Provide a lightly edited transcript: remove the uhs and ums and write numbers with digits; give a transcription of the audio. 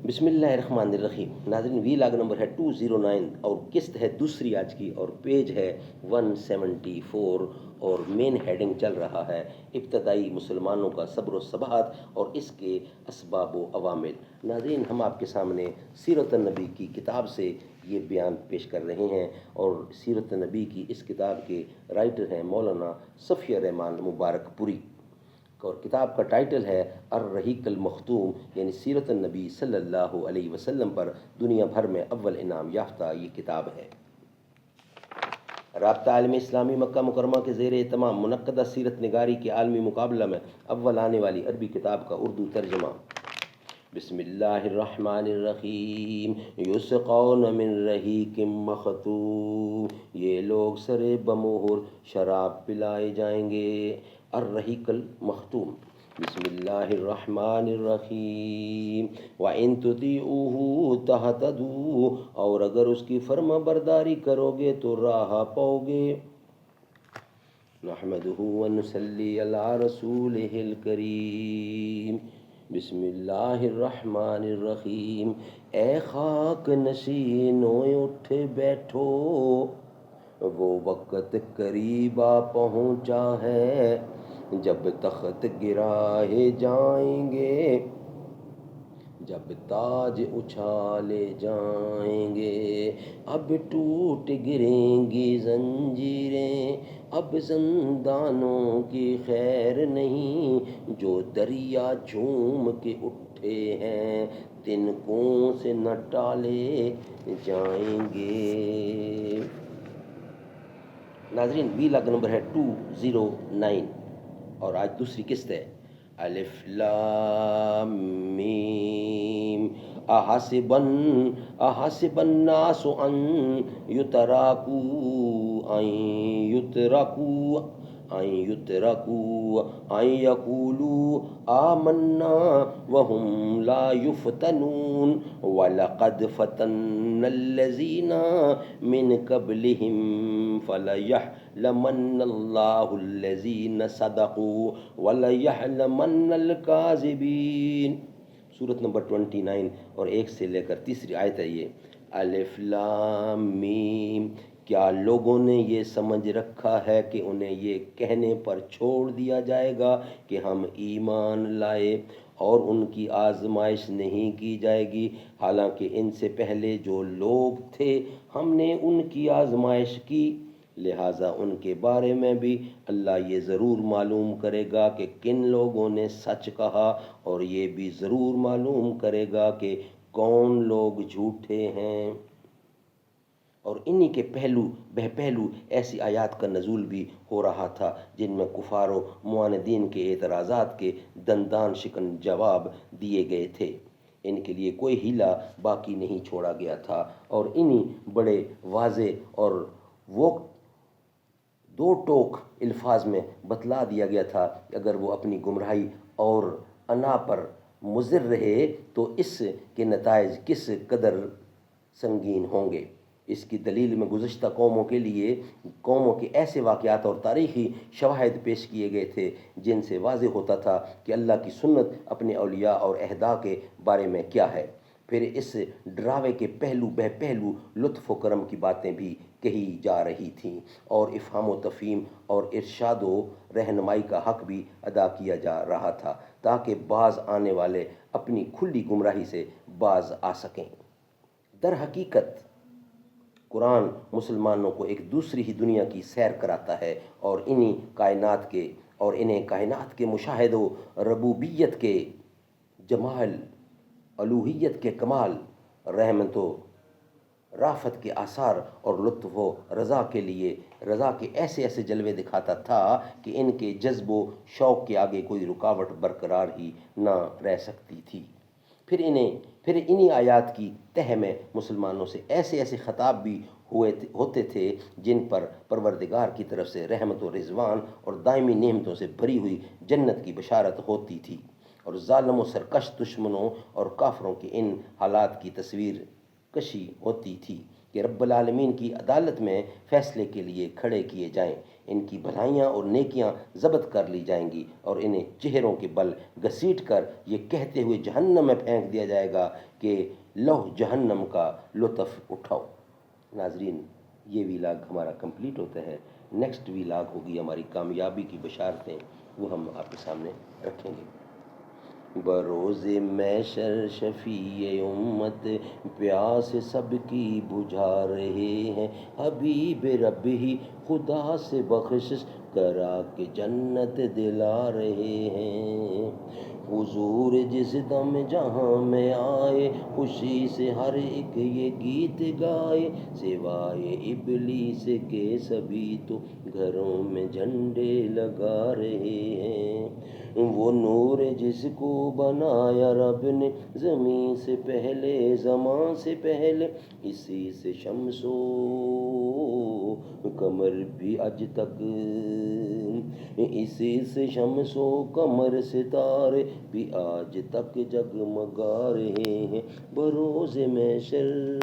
بسم اللہ الرحمن الرحیم۔ ناظرین، وی لاگ نمبر ہے 209 اور قسط ہے دوسری آج کی، اور پیج ہے 174، اور مین ہیڈنگ چل رہا ہے ابتدائی مسلمانوں کا صبر و ثبات اور اس کے اسباب و عوامل۔ ناظرین، ہم آپ کے سامنے سیرت النبی کی کتاب سے یہ بیان پیش کر رہے ہیں، اور سیرت النبی کی اس کتاب کے رائٹر ہیں مولانا صفی الرحمان مبارک پوری، اور کتاب کا ٹائٹل ہے الرحیق المختوم، یعنی سیرت النبی صلی اللہ علیہ وسلم پر دنیا بھر میں اول انعام یافتہ یہ کتاب ہے۔ رابطہ عالم اسلامی مکہ مکرمہ کے زیر اہتمام منعقدہ سیرت نگاری کے عالمی مقابلہ میں اول آنے والی عربی کتاب کا اردو ترجمہ۔ بسم اللہ الرحمن الرحیم۔ یسقون من رحیق مختوم، یہ لوگ سرے بمہر شراب پلائے جائیں گے۔ الرحیق المختوم۔ بسم اللہ الرحمن الرحیم۔ وَإِن تُطِیعُوهُ تَهْتَدُوا، اور اگر اس کی فرما برداری کرو گے تو راہ پاؤ گے۔ نحمدہ ونصلی علی رسولہ الکریم۔ بسم اللہ الرحمن الرحیم۔ اے خاک نشینوں اٹھ بیٹھو، وہ وقت قریب آ پہنچا ہے جب تخت گرائے جائیں گے، جب تاج اچھالے جائیں گے۔ اب ٹوٹ گریں گی زنجیریں، اب زندانوں کی خیر نہیں، جو دریا جھوم کے اٹھے ہیں تنکوں سے نہ ٹالے جائیں گے۔ ناظرین، وی لاگ نمبر ہے 209، اور آج دوسری قسط ہے الف لام میم۔ احسب الناس ان یترکوا ان یقولوا آمنا وهم لا یفتنون، وَلَقَدْ فَتَنَّا الَّذِينَ مِن قَبْلِهِمْ فَلَيَعْلَمَنَّ اللَّهُ الَّذِينَ صَدَقُوا وَلَيَعْلَمَنَّ الْكَاذِبِينَ۔ سورت نمبر 29 اور 1 سے لے کر تیسری آیت ہے یہ۔ الف لام میم۔ کیا لوگوں نے یہ سمجھ رکھا ہے کہ انہیں یہ کہنے پر چھوڑ دیا جائے گا کہ ہم ایمان لائے اور ان کی آزمائش نہیں کی جائے گی، حالانکہ ان سے پہلے جو لوگ تھے ہم نے ان کی آزمائش کی، لہٰذا ان کے بارے میں بھی اللہ یہ ضرور معلوم کرے گا کہ کن لوگوں نے سچ کہا، اور یہ بھی ضرور معلوم کرے گا کہ کون لوگ جھوٹے ہیں۔ اور انہی کے بہ پہلو ایسی آیات کا نزول بھی ہو رہا تھا جن میں کفار و معاندین کے اعتراضات کے دندان شکن جواب دیے گئے تھے، ان کے لیے کوئی ہیلہ باقی نہیں چھوڑا گیا تھا، اور انہی بڑے واضح اور وہ دو ٹوک الفاظ میں بتلا دیا گیا تھا کہ اگر وہ اپنی گمراہی اور انا پر مصر رہے تو اس کے نتائج کس قدر سنگین ہوں گے۔ اس کی دلیل میں گزشتہ قوموں کے ایسے واقعات اور تاریخی شواہد پیش کیے گئے تھے جن سے واضح ہوتا تھا کہ اللہ کی سنت اپنے اولیاء اور اہدا کے بارے میں کیا ہے۔ پھر اس ڈراوے کے بہ پہلو لطف و کرم کی باتیں بھی کہی جا رہی تھیں، اور افہام و تفہیم اور ارشاد و رہنمائی کا حق بھی ادا کیا جا رہا تھا تاکہ باز آنے والے اپنی کھلی گمراہی سے باز آ سکیں۔ در حقیقت قرآن مسلمانوں کو ایک دوسری ہی دنیا کی سیر کراتا ہے، اور انہیں کائنات کے مشاہدے و ربوبیت کے جمال، الوہیت کے کمال، رحمت و رافت کے آثار اور لطف و رضا کے ایسے ایسے جلوے دکھاتا تھا کہ ان کے جذب و شوق کے آگے کوئی رکاوٹ برقرار ہی نہ رہ سکتی تھی۔ پھر انہی آیات کی تہہ میں مسلمانوں سے ایسے خطاب بھی ہوتے تھے جن پر پروردگار کی طرف سے رحمت و رضوان اور دائمی نعمتوں سے بھری ہوئی جنت کی بشارت ہوتی تھی، اور ظالم و سرکش دشمنوں اور کافروں کے ان حالات کی تصویر کشی ہوتی تھی کہ رب العالمین کی عدالت میں فیصلے کے لیے کھڑے کیے جائیں، ان کی بھلائیاں اور نیکیاں ضبط کر لی جائیں گی اور انہیں چہروں کے بل گھسیٹ کر یہ کہتے ہوئے جہنم میں پھینک دیا جائے گا کہ لو جہنم کا لطف اٹھاؤ۔ ناظرین، یہ ویلاگ ہمارا کمپلیٹ ہوتا ہے۔ نیکسٹ ویلاگ ہوگی ہماری کامیابی کی بشارتیں، وہ ہم آپ کے سامنے رکھیں گے۔ بروز محشر شفیع امت پیاس سب کی بجھا رہے ہیں، حبیب رب ہی خدا سے بخشش کرا کے جنت دلا رہے ہیں۔ حضور جس دم جہاں میں آئے، خوشی سے ہر ایک یہ گیت گائے، سوائے ابلیس کے سبھی تو گھروں میں جھنڈے لگا رہے ہیں۔ وہ نور جس کو بنایا رب نے زمین سے پہلے، زمان سے پہلے، اسی سے شمس و قمر بھی آج تک، اسی سے شمس و قمر ستارے بھی آج تک جگمگا رہے ہیں۔ بروز محشر